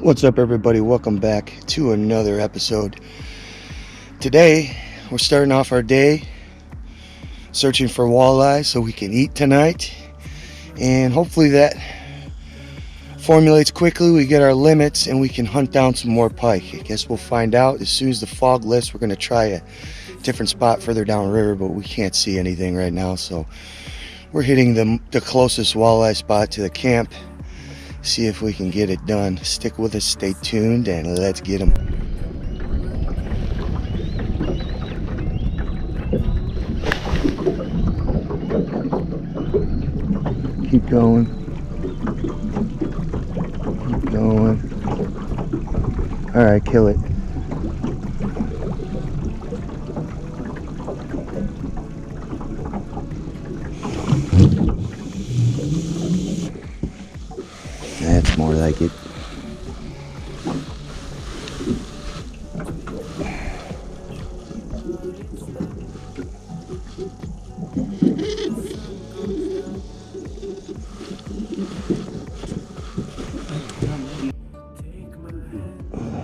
What's up, everybody? Welcome back to another episode. Today we're starting off our day searching for walleye so we can eat tonight, and hopefully that formulates quickly. We get our limits and we can hunt down some more pike. I guess we'll find out as soon as the fog lifts. We're going to try a different spot further downriver, but we can't see anything right now, so we're hitting the closest walleye spot to the camp. See if we can get it done. Stick with us, stay tuned, and let's get them. Keep going. Keep going. All right, kill it. That's more like it.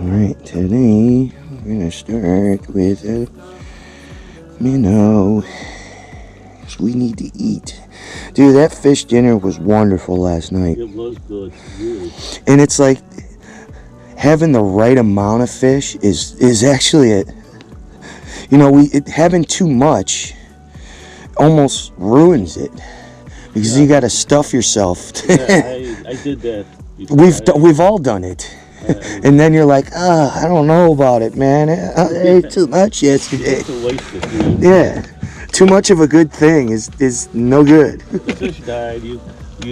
Alright, today we're gonna start with a minnow. So we need to eat. Dude, that fish dinner was wonderful last night. It was good, really. And it's like having the right amount of fish is actually it. You know, having too much almost ruins it because you got to stuff yourself. Yeah, I did that before. We've all done it. And then you're like, I don't know about it, man. I ate too much yesterday. It's a waste of food. Yeah. Too much of a good thing is no good. The fish died. You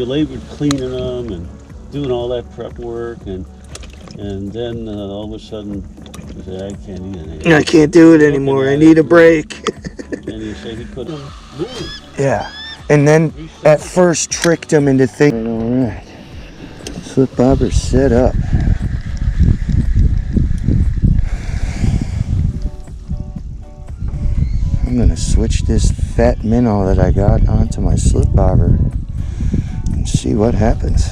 labored cleaning them and doing all that prep work, and then all of a sudden you say, I can't eat it anymore. I can't do it anymore. I need a break. And you say he couldn't move. Yeah. And then at first tricked him into thinking, all right, slip bobber set up. I'm going to switch this fat minnow that I got onto my slip bobber and see what happens.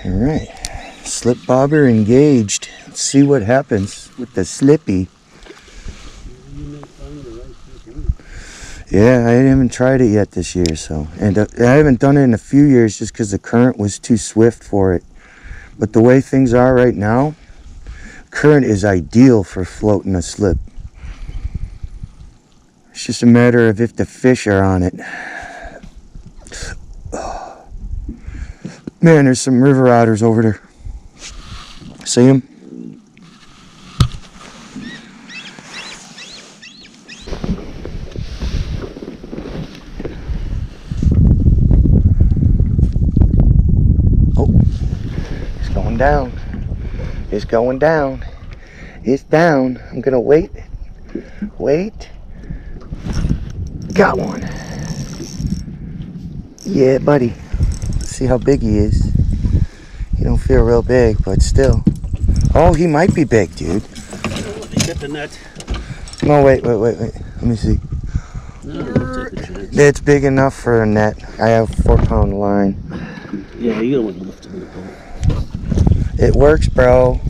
All right, slip bobber engaged. Let's see what happens with the slippy. Yeah, I haven't tried it yet this year, so, and I haven't done it in a few years just because the current was too swift for it. But the way things are right now, current is ideal for floating a slip. It's just a matter of if the fish are on it. Man, there's some river otters over there. See them? Oh, it's going down. It's going down. It's down. I'm gonna wait. Wait. Got one. Yeah, buddy. See how big he is. He don't feel real big, but still. Oh, he might be big, dude. Get the net. No, wait. Let me see. No, take the chance. It's big enough for a net. I have 4-pound line. Yeah, you don't want to lift it in the boat. It works, bro.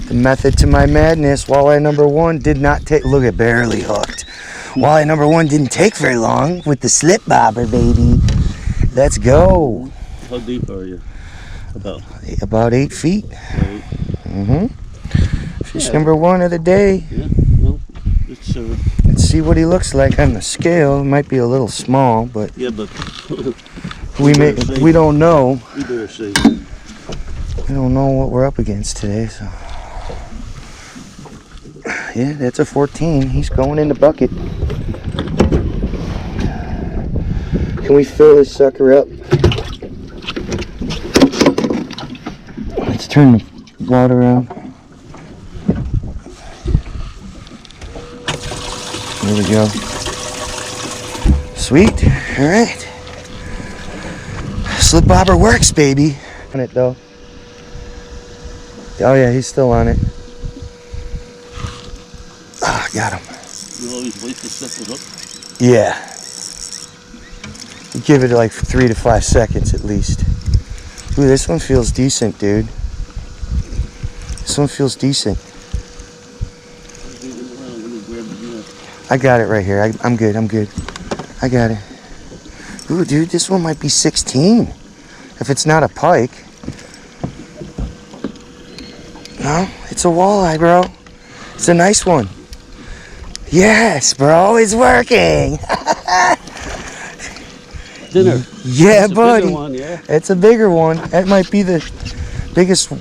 The method to my madness. Walleye number one did not take. Look at barely hooked. Walleye number one didn't take very long with the slip bobber, baby. Let's go. How deep are you? About 8 feet. Right. Mm-hmm. Fish Yeah. number one of the day. Yeah. Well, it's Let's see what he looks like on the scale. It might be a little small, but yeah, but we don't know. we better see. We don't know what we're up against today, so. Yeah, that's a 14. He's going in the bucket. Can we fill this sucker up? Let's turn the water around. There we go. Sweet. All right. Slip bobber works, baby. On it though. Oh yeah, he's still on it. Ah, got him. You always wait to set the hook. Yeah. You give it like 3 to 5 seconds at least. Ooh, this one feels decent, dude. This one feels decent. I got it right here. I'm good. I got it. Ooh, dude, this one might be 16. If it's not a pike. No, it's a walleye, bro. It's a nice one. Yes, bro, it's working. Dinner. Yeah, That's buddy. A bigger one, yeah. It's a bigger one. That might be the biggest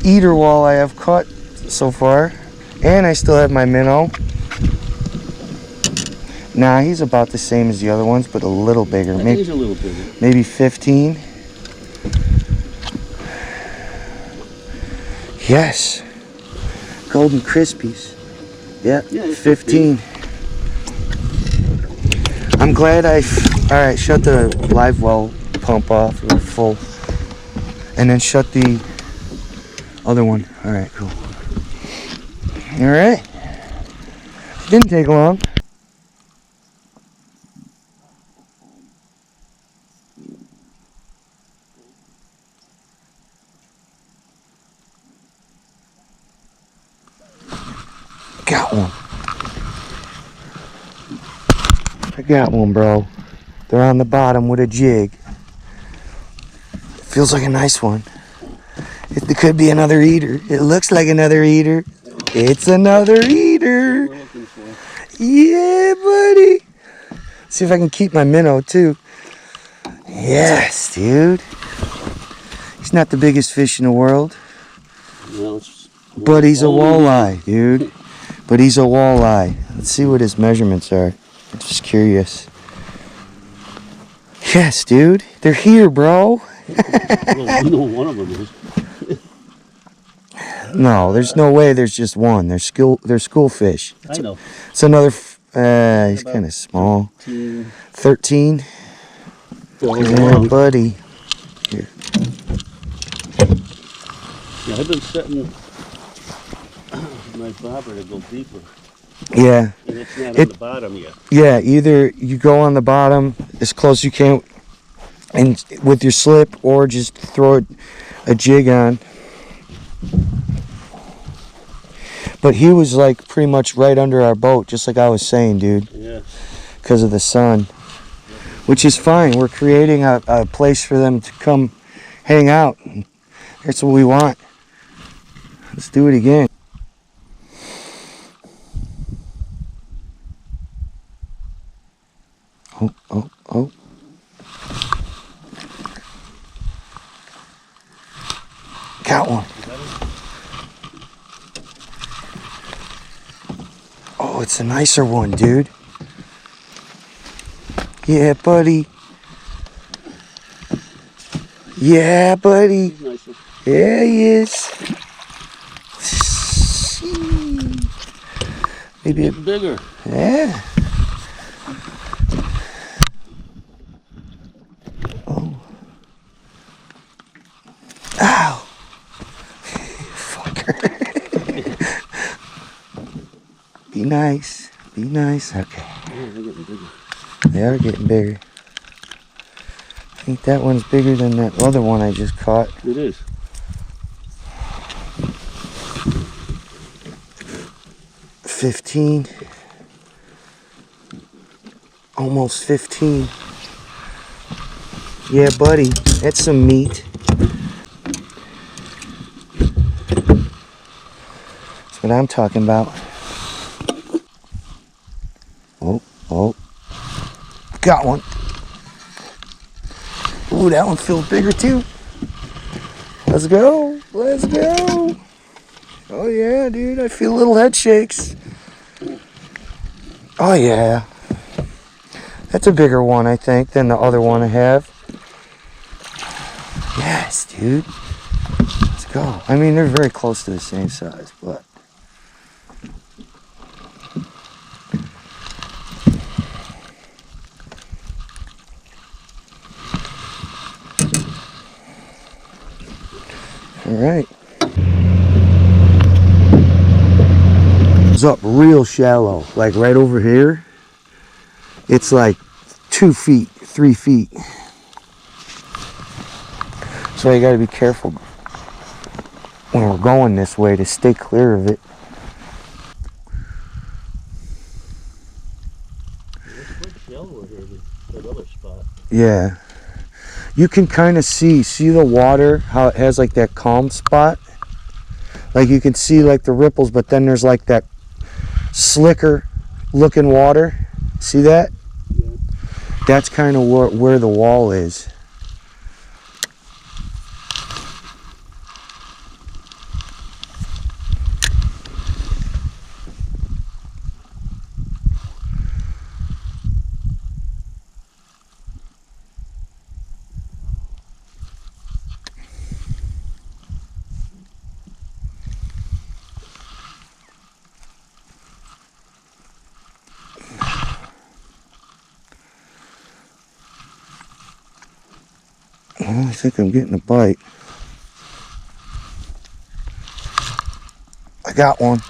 eater walleye I've caught so far. And I still have my minnow. Nah, he's about the same as the other ones, but a little bigger. I think he's a little bigger. Maybe 15. Yes. Golden Crispies. Yep, Yeah, 15. I'm glad alright, shut the live well pump off. We're full. And then shut the other one. Alright, cool. Alright. Didn't take long. Got one. I got one, bro. They're on the bottom with a jig. Feels like a nice one. It could be another eater. It looks like another eater. It's another eater. Yeah, buddy. See if I can keep my minnow too. Yes, dude. He's not the biggest fish in the world. No, But he's a walleye, dude. But he's a walleye. Let's see what his measurements are. I'm just curious. Yes, dude. They're here, bro. Well, we know one of them is. No, there's no way there's just one. They're school fish. I know. It's another, he's kind of small. 13? Yeah, buddy. Here. Yeah, I've been setting my bobber to go deeper. Yeah. And it's not on the bottom yet. Yeah, either you go on the bottom as close as you can and with your slip, or just throw a jig on. But he was like pretty much right under our boat, just like I was saying, dude. Yeah. Because of the sun. Which is fine. We're creating a place for them to come hang out. That's what we want. Let's do it again. Oh, oh, oh. Got one. Oh, it's a nicer one, dude. Yeah, buddy. Yeah, buddy. Yeah, he is. Maybe a bigger. Yeah. Oh. Ow. Fucker. Be nice. Be nice. Okay. Yeah, they're getting bigger. They are getting bigger. I think that one's bigger than that other one I just caught. It is. Almost 15. Yeah, buddy, that's some meat. That's what I'm talking about. Oh, oh. Got one. Ooh, that one feels bigger too. Let's go. Let's go. Oh yeah, dude, I feel little head shakes. Oh yeah. That's a bigger one, I think, than the other one I have. Yes, dude. Let's go. I mean, they're very close to the same size, but. All right. It's up real shallow, like right over here. It's like 2 feet, 3 feet. So you got to be careful when we're going this way to stay clear of it. It's much shallower here than that other spot. Yeah. You can kind of see the water, how it has like that calm spot. Like you can see like the ripples, but then there's like that slicker looking water. See that? Yeah. That's kind of where the wall is. Well, I think I'm getting a bite. I got one.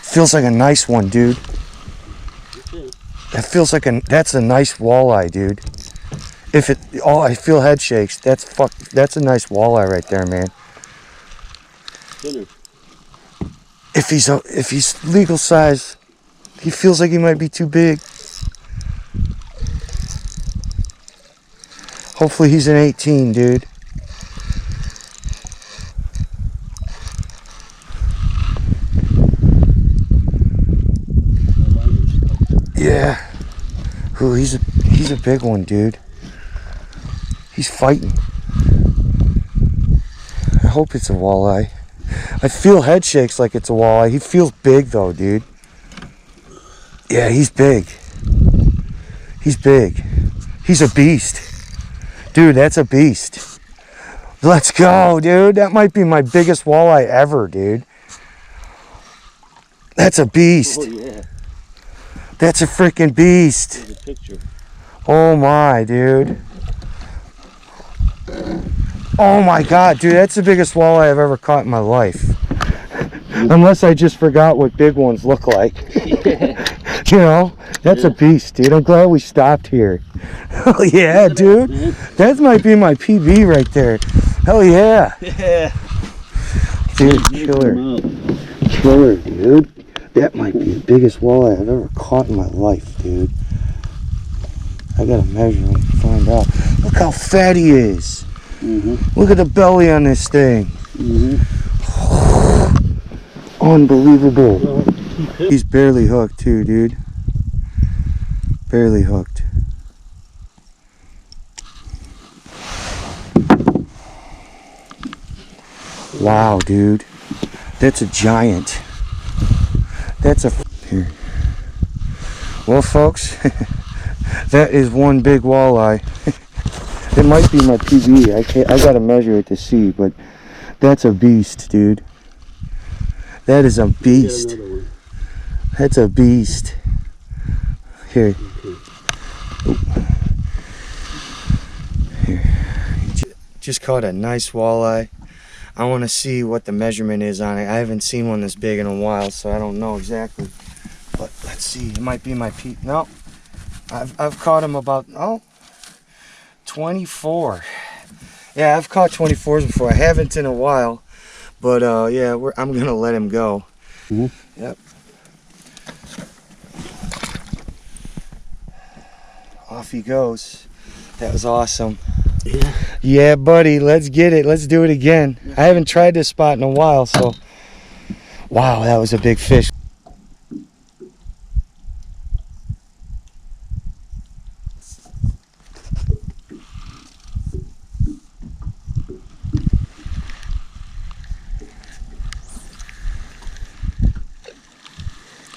Feels like a nice one, dude. That feels like that's a nice walleye, dude. I feel head shakes. That's a nice walleye right there, man. Dinner. If he's legal size, he feels like he might be too big. Hopefully he's an 18, dude. Yeah. Ooh, he's a big one, dude. He's fighting. I hope it's a walleye. I feel head shakes like it's a walleye. He feels big though, dude. Yeah, he's big. He's big. He's a beast. Dude, that's a beast. Let's go, dude. That might be my biggest walleye ever, dude. That's a beast. Oh, yeah. That's a freaking beast. There's a picture. Oh my, dude. Oh my God, dude. That's the biggest walleye I've ever caught in my life. Unless I just forgot what big ones look like. You know, that's a beast, dude. I'm glad we stopped here. Hell yeah, dude. That might be my PB right there. Hell yeah. Yeah. Dude, killer. Killer, dude. That might be the biggest walleye I've ever caught in my life, dude. I gotta measure him and find out. Look how fat he is. Mm-hmm. Look at the belly on this thing. Mm-hmm. Unbelievable. Well, he's barely hooked too, dude. Barely hooked. Wow, dude. That's a giant. That's a... Here. Well, folks, that is one big walleye. It might be my PB. I gotta measure it to see, but that's a beast, dude. That is a beast. That's a beast. Here. Here. Just caught a nice walleye. I want to see what the measurement is on it. I haven't seen one this big in a while, so I don't know exactly. But let's see. It might be my P. No. I've caught him about 24. Yeah, I've caught 24s before. I haven't in a while, but yeah, I'm gonna let him go. Mm-hmm. Yep. Off he goes. That was awesome. Yeah. Yeah, buddy, let's get it. Let's do it again. I haven't tried this spot in a while, so. Wow, that was a big fish.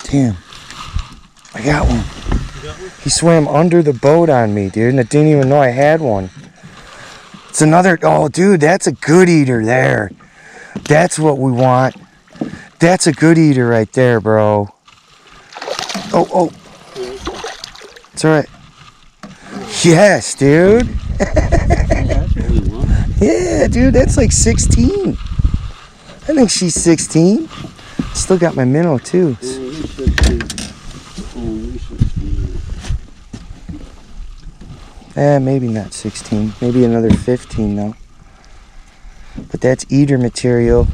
Damn. I got one. He swam under the boat on me, dude, and I didn't even know I had one. It's another, oh, dude, that's a good eater there. That's what we want. That's a good eater right there, bro. Oh. It's all right. Yes, dude. That's what we want. Yeah, dude, that's like 16. I think she's 16. Still got my minnow, too. Maybe not 16. Maybe another 15 though. But that's eater material.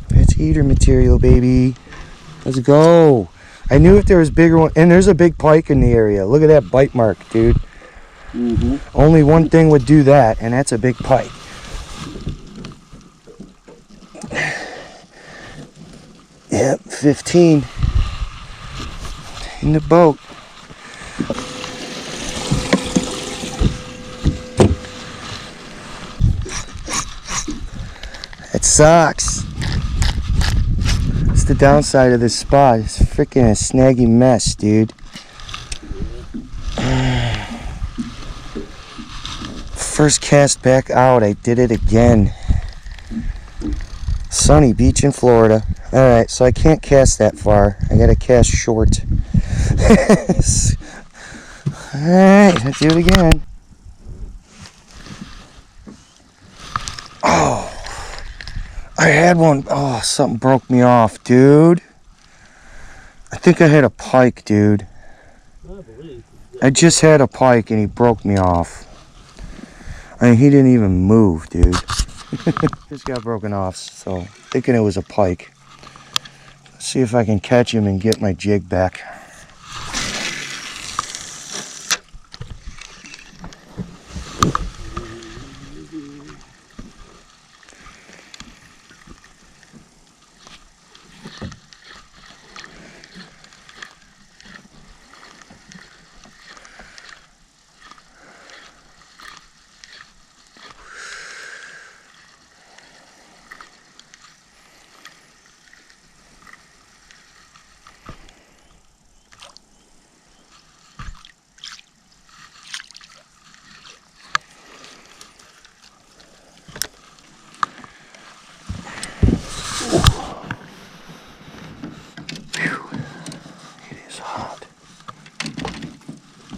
That's eater material, baby. Let's go. I knew if there was bigger one, and there's a big pike in the area. Look at that bite mark, dude. Only one thing would do that, and that's a big pike. Yep, 15 in the boat. It sucks. It's the downside of this spot. It's freaking a snaggy mess, dude. First cast back out, I did it again. Sunny beach in Florida. Alright, so I can't cast that far. I gotta cast short. Alright, let's do it again. Oh, I had one. Oh, something broke me off, dude. I think I had a pike, dude. I just had a pike and he broke me off. I mean, he didn't even move, dude. Just got broken off, so thinking it was a pike. Let's see if I can catch him and get my jig back.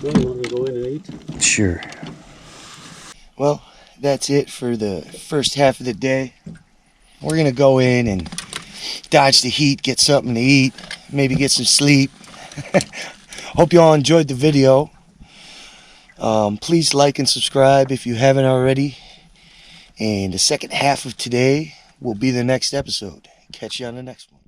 You want to go in and eat? Sure. Well, that's it for the first half of the day. We're gonna go in and dodge the heat, get something to eat, maybe get some sleep. Hope you all enjoyed the video. Please like and subscribe if you haven't already. And the second half of today will be the next episode. Catch you on the next one.